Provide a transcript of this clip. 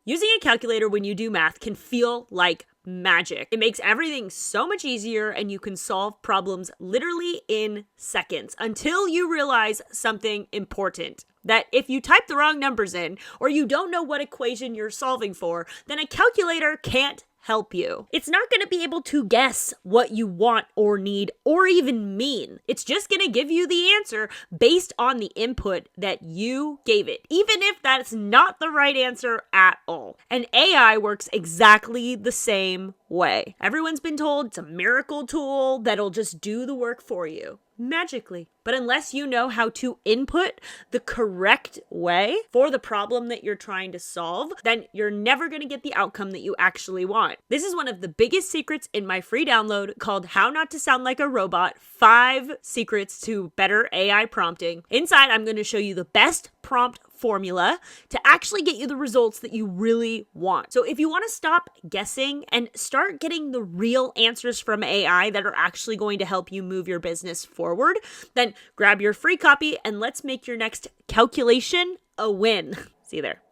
Using a calculator when you do math can feel like magic. It makes everything so much easier and you can solve problems literally in seconds until you realize something important. That if you type the wrong numbers in or you don't know what equation you're solving for, then a calculator can't help you. It's not going to be able to guess what you want or need or even mean. It's just going to give you the answer based on the input that you gave it, even if that's not the right answer at all. And AI works exactly the same way. Everyone's been told it's a miracle tool that'll just do the work for you magically. But unless you know how to input the correct way for the problem that you're trying to solve, then you're never going to get the outcome that you actually want. This is one of the biggest secrets in my free download called How Not to Sound Like a Robot: 5 Secrets to Better AI Prompting. Inside, I'm going to show you the best prompt formula to actually get you the results that you really want. So if you want to stop guessing and start getting the real answers from AI that are actually going to help you move your business forward, then grab your free copy and let's make your next calculation a win. See you there.